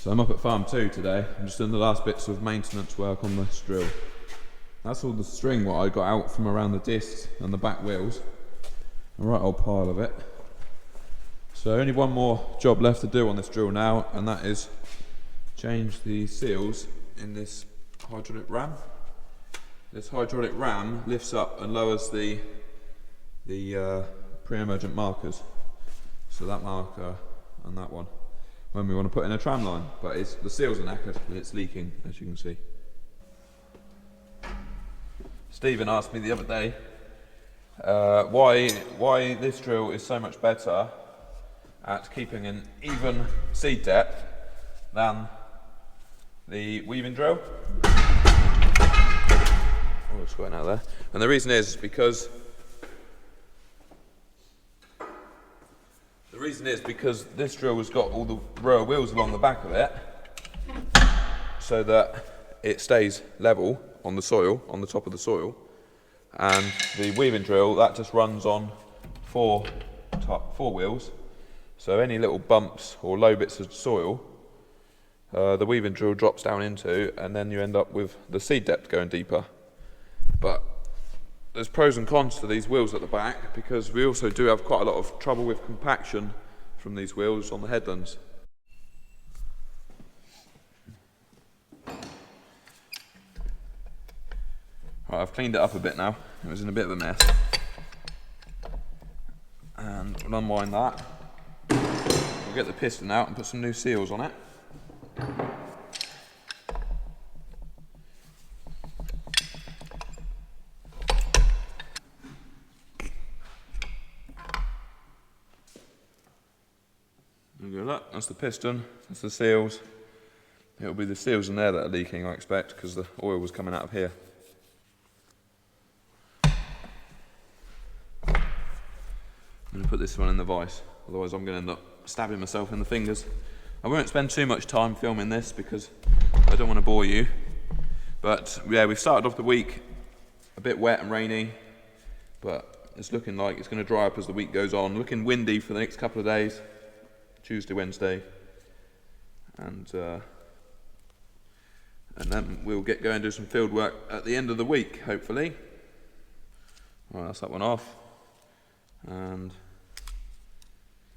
So I'm up at farm 2 today. I'm just doing the last bits of maintenance work on this drill. That's all the string what I got out from around the discs and the back wheels. A right old pile of it. So only one more job left to do on this drill now, and that is change the seals in this hydraulic ram. This hydraulic ram lifts up and lowers the pre-emergent markers. So that marker and that one, when we want to put in a tram line, but the seals are knackered and it's leaking, as you can see. Stephen asked me the other day why this drill is so much better at keeping an even seed depth than the weaving drill. Oh, it's going out there. And the reason is because this drill has got all the row of wheels along the back of it, so that it stays level on the soil, on the top of the soil. And the weaving drill, that just runs on four wheels. So any little bumps or low bits of soil, the weaving drill drops down into, and then you end up with the seed depth going deeper. But there's pros and cons to these wheels at the back, because we also do have quite a lot of trouble with compaction from these wheels on the headlands. Right, I've cleaned it up a bit now. It was in a bit of a mess. And we'll unwind that. We'll get the piston out and put some new seals on it. Look, that's the piston, that's the seals. It'll be the seals in there that are leaking, I expect, because the oil was coming out of here. I'm going to put this one in the vise, otherwise I'm going to end up stabbing myself in the fingers. I won't spend too much time filming this because I don't want to bore you. But yeah, we've started off the week a bit wet and rainy, but it's looking like it's going to dry up as the week goes on. Looking windy for the next couple of days. Tuesday, Wednesday, and then we'll get going and do some field work at the end of the week, hopefully. Right, that's that one off. And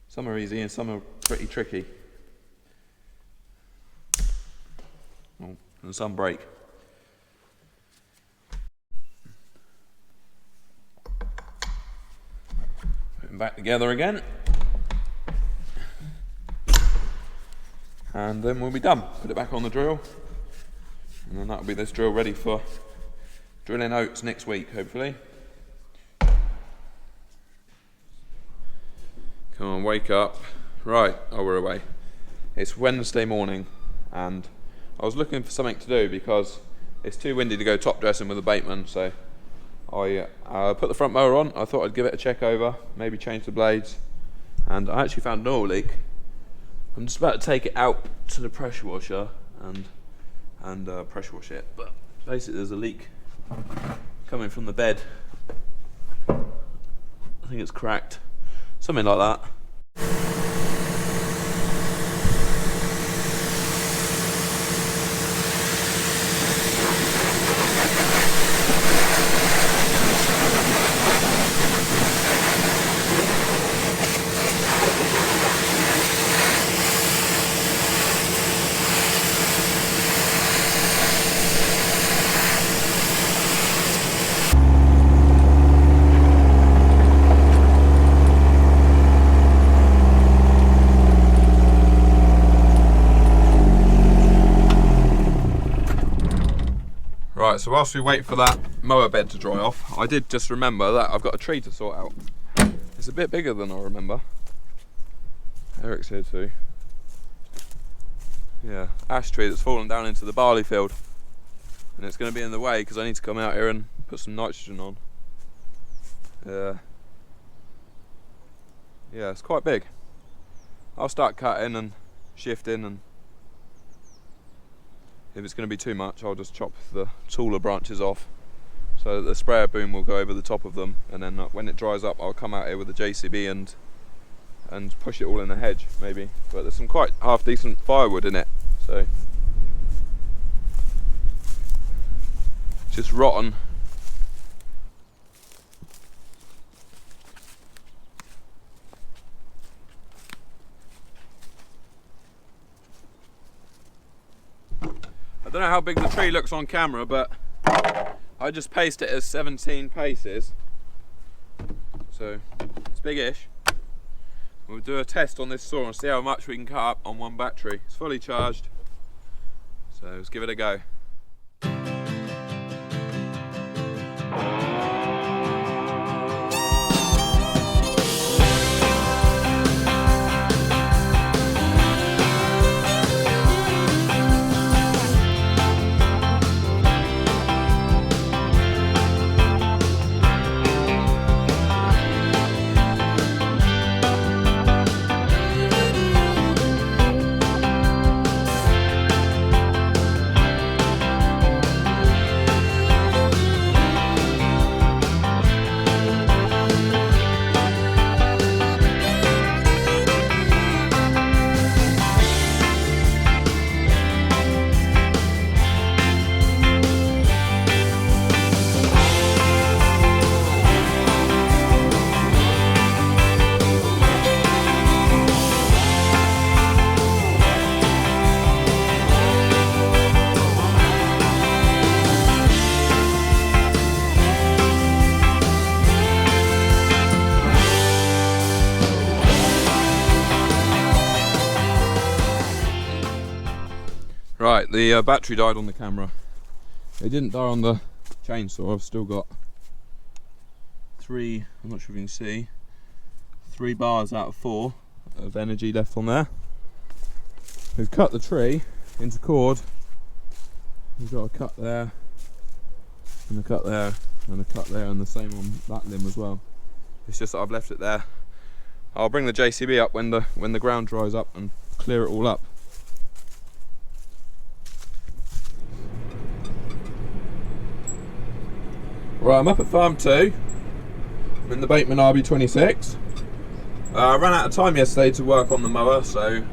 some are easy and some are pretty tricky. Oh, and some break. Put them back together again. And then we'll be done. Put it back on the drill, and then that'll be this drill ready for drilling oats next week, hopefully. Come on, wake up. Right, oh, we're away. It's Wednesday morning, and I was looking for something to do because it's too windy to go top dressing with a Bateman, so I put the front mower on. I thought I'd give it a check over, maybe change the blades, and I actually found an oil leak. I'm just about to take it out to the pressure washer and pressure wash it, but basically there's a leak coming from the bed. I think it's cracked, something like that. Right, so whilst we wait for that mower bed to dry off, I did just remember that I've got a tree to sort out. It's a bit bigger than I remember. Eric's here too. Yeah, ash tree that's fallen down into the barley field. And it's going to be in the way because I need to come out here and put some nitrogen on. Yeah, it's quite big. I'll start cutting and shifting, and if it's going to be too much, I'll just chop the taller branches off so that the sprayer boom will go over the top of them, and then when it dries up I'll come out here with a JCB and push it all in the hedge maybe. But there's some quite half decent firewood in it, So just rotten. I don't know how big the tree looks on camera, but I just paced it as 17 paces, so it's big-ish. We'll do a test on this saw and see how much we can cut up on one battery. It's fully charged, so let's give it a go. Right, the battery died on the camera. It didn't die on the chainsaw. I've still got 3, I'm not sure if you can see, 3 bars out of 4 of energy left on there. We've cut the tree into cord. We've got a cut there, and a cut there, and a cut there, and the same on that limb as well. It's just that I've left it there. I'll bring the JCB up when the ground dries up and clear it all up. Right, I'm up at farm 2. I'm in the Bateman RB26. I ran out of time yesterday to work on the mower, so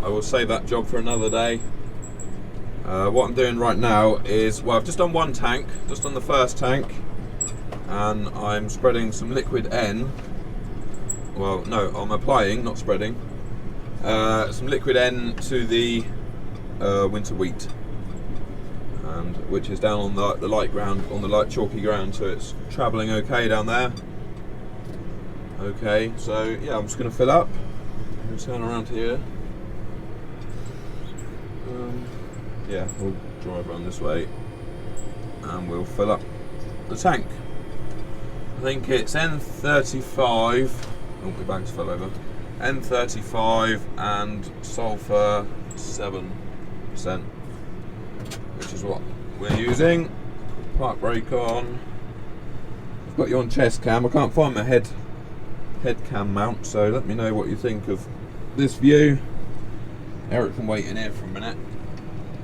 I will save that job for another day. What I'm doing right now is, well, I've just done one tank, just on the first tank, and I'm spreading some liquid N. Well, no, I'm applying, not spreading, some liquid N to the winter wheat. And which is down on the light ground, on the light chalky ground, so it's travelling okay down there. Okay, so yeah, I'm just going to fill up. I'm going to turn around here. Yeah, we'll drive around this way and we'll fill up the tank. I think it's N35. Oh, my bag's fell over. N35 and sulphur 7%. Which is what we're using. Park brake on. I've got you on chest cam. I can't find my head cam mount, so let me know what you think of this view. Eric can wait in here for a minute.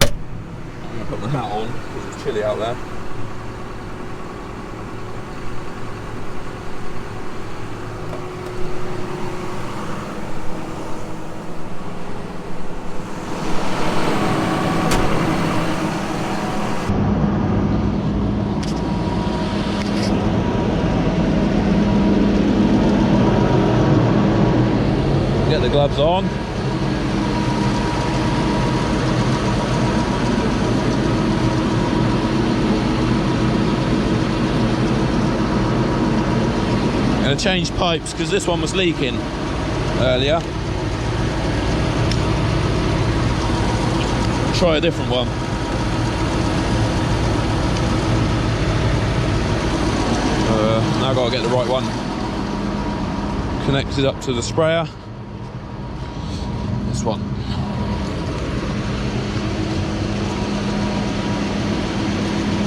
I'm going to put my hat on because it's chilly out there. Get the gloves on. Going to change pipes because this one was leaking earlier. Try a different one. Now I've got to get the right one connected up to the sprayer. This one.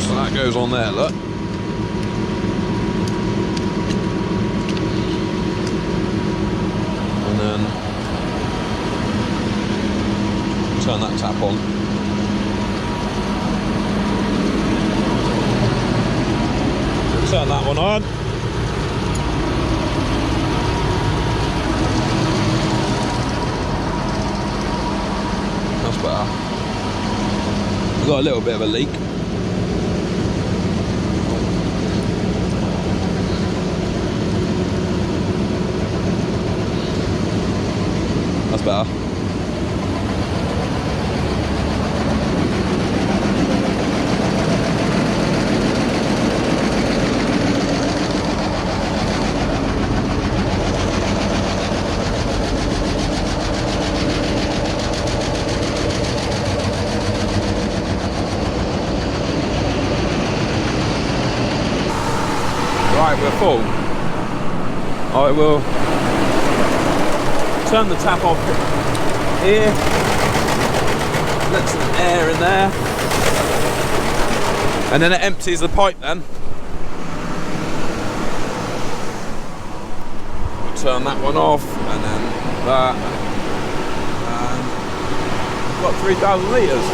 So that goes on there, look. And then turn that tap on. Turn that one on. That's better. We've got a little bit of a leak. That's better. Right, we're full. I will turn the tap off here, let some air in there, and then it empties the pipe then. We'll turn that one off, and then that, and we've got 3,000 litres.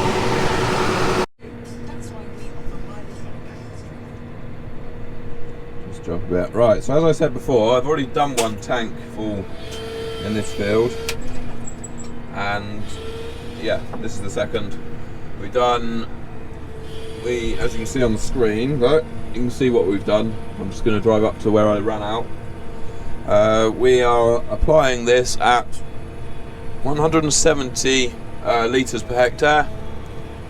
Drop a bit. Right, so as I said before, I've already done one tank full in this field, and yeah, this is the second. As you can see on the screen, right, you can see what we've done. I'm just going to drive up to where I ran out. We are applying this at 170 litres per hectare.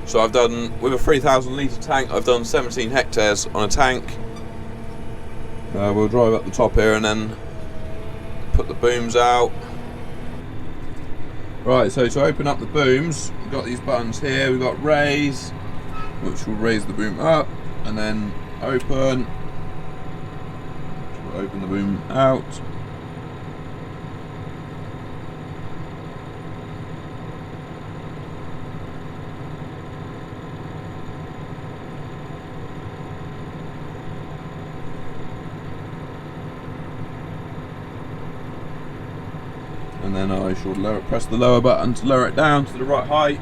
So I've done, with a 3,000 litre tank, I've done 17 hectares on a tank. We'll drive up the top here and then put the booms out. Right, so to open up the booms, we've got these buttons here. We've got raise, which will raise the boom up, and then open, which will open the boom out. And then I shall press the lower button to lower it down to the right height.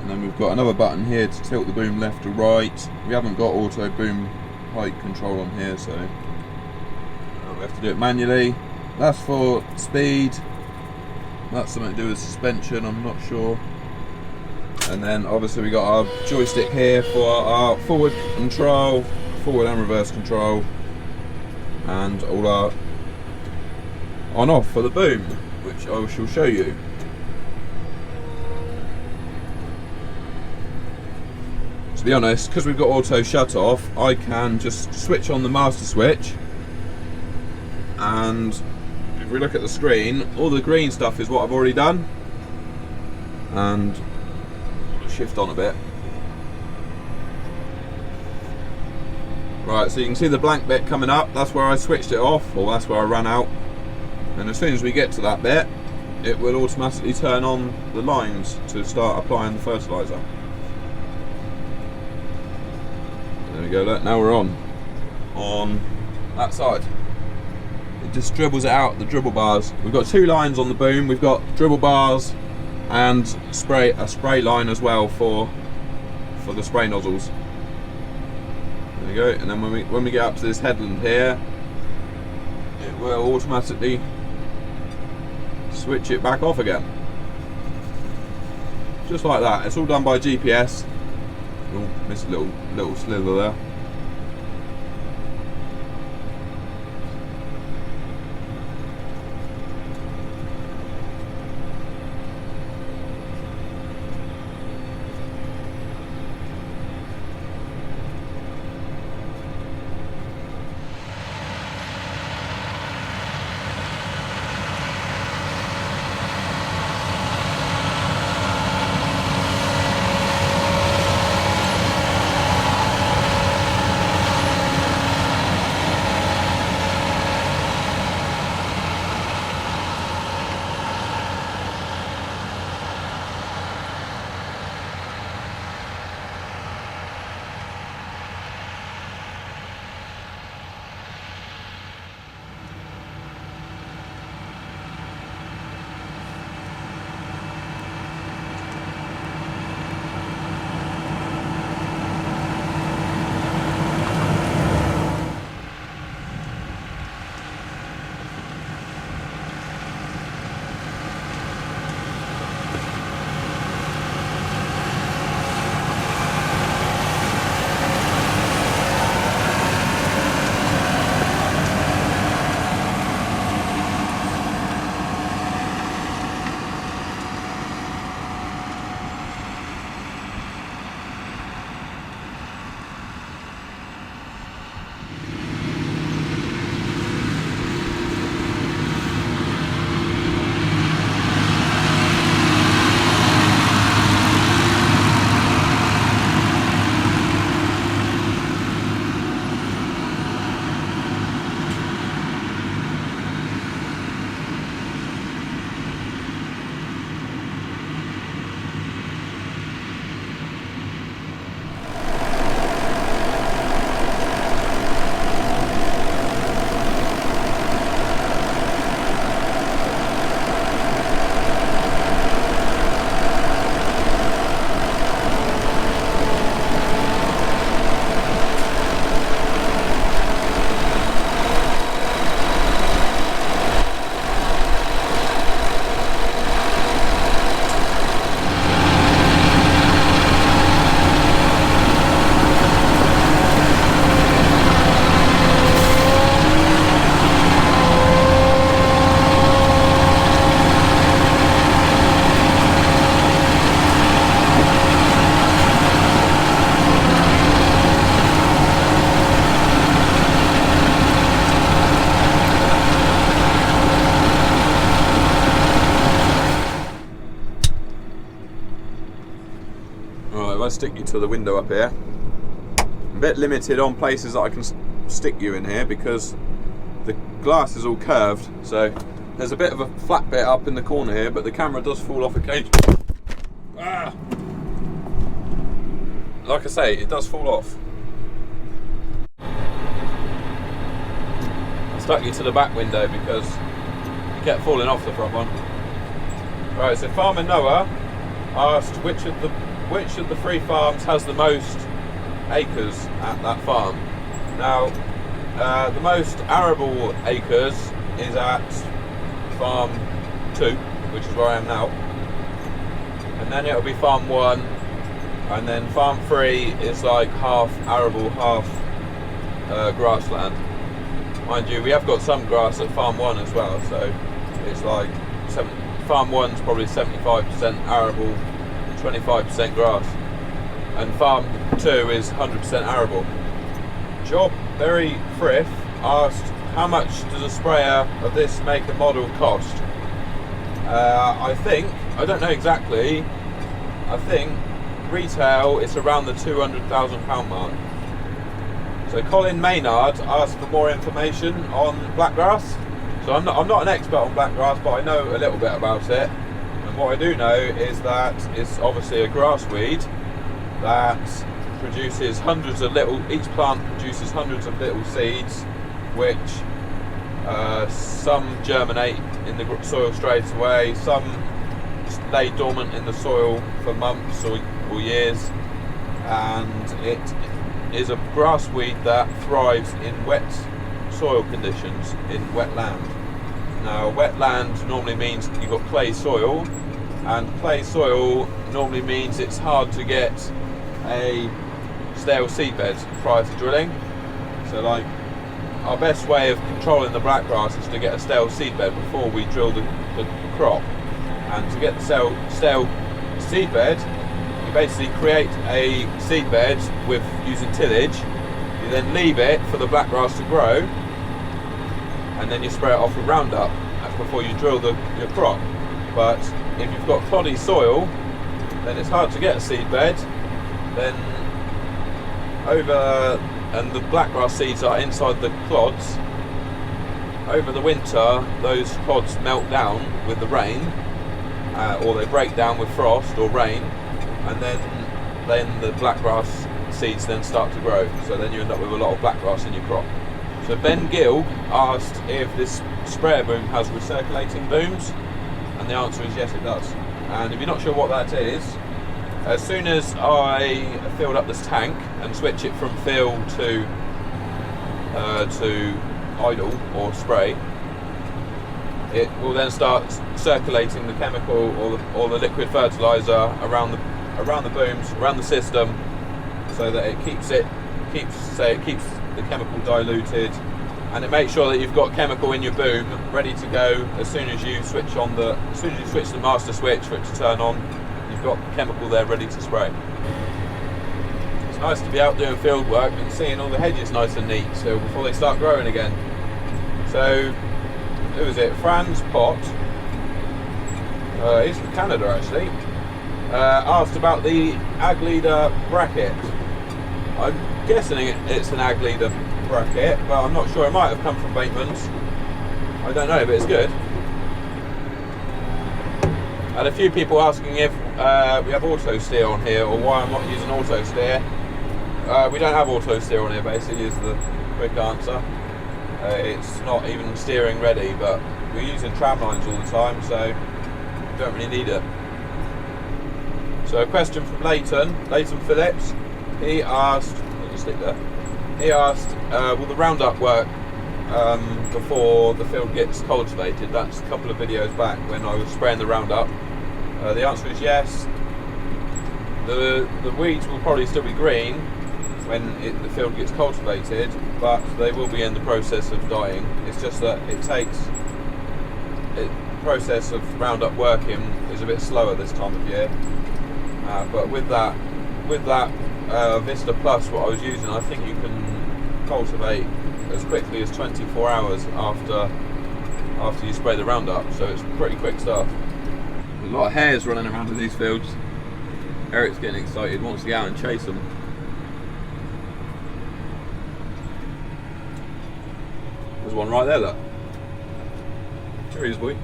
And then we've got another button here to tilt the boom left or right. We haven't got auto boom height control on here, so we have to do it manually. That's for speed. That's something to do with suspension, I'm not sure. And then obviously we got our joystick here for our forward control, forward and reverse control, and all our on off for the boom, which I shall show you. To be honest, because we've got auto shut off, I can just switch on the master switch, and if we look at the screen, all the green stuff is what I've already done. And shift on a bit. Right, so you can see the blank bit coming up, that's where I switched it off, or that's where I ran out. And as soon as we get to that bit, it will automatically turn on the lines to start applying the fertiliser. There we go, look, now we're on that side. It just dribbles it out, the dribble bars. We've got two lines on the boom, we've got dribble bars and a spray line as well for the spray nozzles. There we go, and then when we get up to this headland here, it will automatically switch it back off again. Just like that. It's all done by GPS. Oh, missed a little slither there. I stick you to the window up here. I'm a bit limited on places that I can stick you in here because the glass is all curved, so there's a bit of a flat bit up in the corner here, but the camera does fall off occasionally. Ah! Like I say, it does fall off. I stuck you to the back window because it kept falling off the front one. Right, so Farmer Noah asked which of the 3 farms has the most acres at that farm. Now, the most arable acres is at Farm 2, which is where I am now, and then it'll be Farm 1, and then Farm 3 is like half arable, half grassland. Mind you, we have got some grass at Farm 1 as well, so it's like Farm 1's probably 75% arable, 25% grass, and Farm 2 is 100% arable. Job Berry Frith asked, how much does a sprayer of this make and model cost? I don't know exactly, I think retail is around the £200,000 mark. So Colin Maynard asked for more information on blackgrass. So I'm not an expert on blackgrass, but I know a little bit about it. And what I do know is that it's obviously a grass weed that produces hundreds of little, each plant produces hundreds of little seeds, which some germinate in the soil straight away, some lay dormant in the soil for months or years, and it is a grass weed that thrives in wet soil conditions, in wet land. Now, wet land normally means you've got clay soil, and clay soil normally means it's hard to get a stale seedbed prior to drilling. So like, our best way of controlling the blackgrass is to get a stale seedbed before we drill the crop. And to get the stale seedbed, you basically create a seedbed with using tillage. You then leave it for the blackgrass to grow, and then you spray it off with Roundup before you drill your crop. But if you've got cloddy soil, then it's hard to get a seedbed. Then and the blackgrass seeds are inside the clods. Over the winter, those clods melt down with the rain, or they break down with frost or rain, and then the blackgrass seeds then start to grow. So then you end up with a lot of blackgrass in your crop. So Ben Gill asked if this sprayer boom has recirculating booms, and the answer is yes, it does. And if you're not sure what that is, as soon as I filled up this tank and switch it from fill to idle or spray, it will then start circulating the chemical or the liquid fertilizer around the booms, around the system, so that it keeps the chemical diluted, and it makes sure that you've got chemical in your boom ready to go as soon as you switch the master switch for it to turn on. You've got chemical there ready to spray. It's nice to be out doing field work and seeing all the hedges nice and neat still before they start growing again. So, who is it? Franz Pott, he's from Canada actually, asked about the ag leader bracket. I'm guessing it's an ag leader bracket, but I'm not sure. It might have come from Bateman's. I don't know, but it's good. And a few people asking if we have auto steer on here, or why I'm not using auto steer. We don't have auto steer on here, basically, is the quick answer. It's not even steering ready, but we're using tram lines all the time, so we don't really need it. So a question from Leighton Phillips. He asked, will the Roundup work before the field gets cultivated? That's a couple of videos back when I was spraying the Roundup. The answer is yes. The weeds will probably still be green when the field gets cultivated, but they will be in the process of dying. It's just that the process of Roundup working is a bit slower this time of year. But with that Vista Plus, what I was using, I think you can cultivate as quickly as 24 hours after you spray the Roundup, so it's pretty quick stuff. A lot of hares running around in these fields. Eric's getting excited, wants to get out and chase them. There's one right there, look. There he is, boy.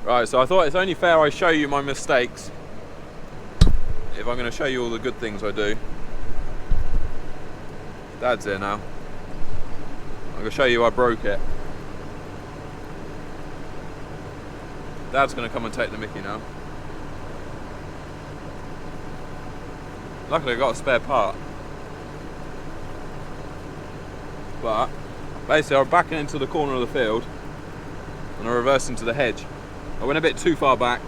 Right, so I thought it's only fair I show you my mistakes if I'm going to show you all the good things I do. Dad's here now. I'm going to show you I broke it. Dad's going to come and take the mickey now. Luckily I got a spare part. But basically I was backing into the corner of the field and I reversed into the hedge. I went a bit too far back.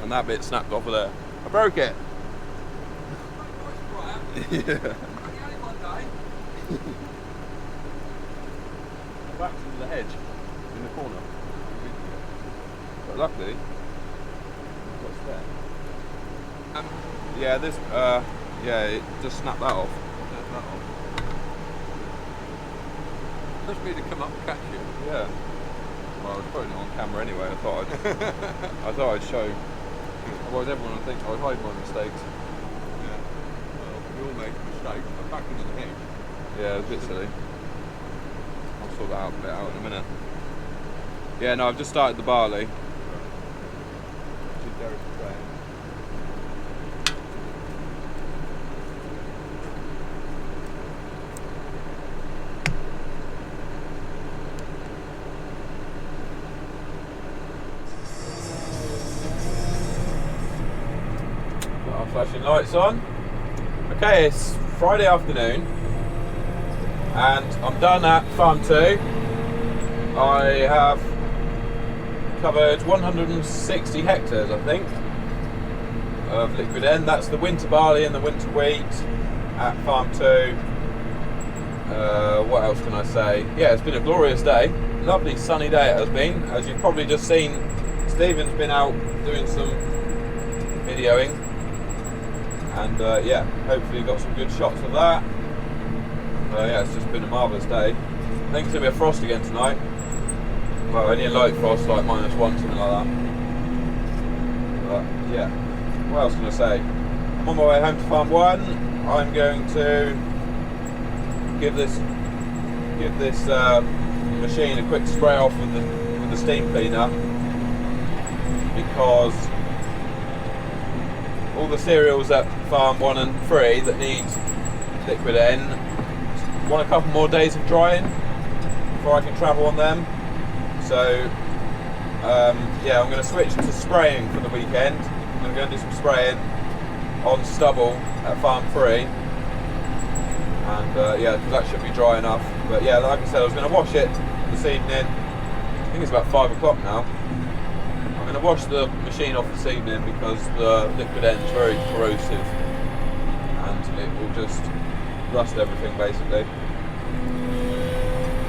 And that bit snapped off of there. I broke it. Yeah. I backed into the hedge in the corner. But luckily, what's there? Yeah, this, yeah, it just snapped that off. Must be to come up and catch you. Yeah. Well, I was putting it on camera anyway. I thought I'd show. Otherwise, everyone would think I was hiding my mistakes. Yeah. Well, we all make mistakes. I'm back into the hedge. Yeah, it was a bit silly. I'll sort that out in a minute. Yeah, no, I've just started the barley. Flashing lights on. Okay, it's Friday afternoon and I'm done at farm 2. I have covered 160 hectares, I think, of liquid N. That's the winter barley and the winter wheat at farm 2. What else can I say? Yeah, it's been a glorious day. Lovely sunny day it has been. As you've probably just seen, Stephen's been out doing some videoing. And yeah, hopefully got some good shots of that. Yeah, it's just been a marvellous day. I think it's going to be a frost again tonight. Well, only a light frost, like -1, something like that. But yeah, what else can I say? I'm on my way home to farm 1. I'm going to give this machine a quick spray off with the steam cleaner, because all the cereals at farm 1 and 3 that need liquid N want a couple more days of drying before I can travel on them. So yeah, I'm going to switch to spraying for the weekend. I'm going to go and do some spraying on stubble at farm 3, and yeah, because that should be dry enough. But yeah, like I said, I was going to wash it this evening. I think it's about 5 o'clock now. I'm going to wash the machine off this evening because the liquid N is very corrosive and it will just rust everything basically,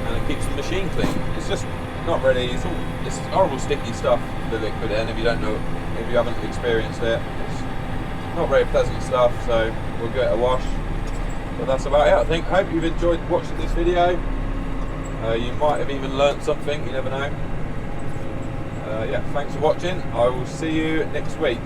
and it keeps the machine clean. It's just not really, it's horrible sticky stuff, the liquid N. If you don't know, if you haven't experienced it, it's not very pleasant stuff, so we'll give it a wash. But that's about it, I think. Hope you've enjoyed watching this video. You might have even learnt something, you never know. Yeah, thanks for watching. I will see you next week.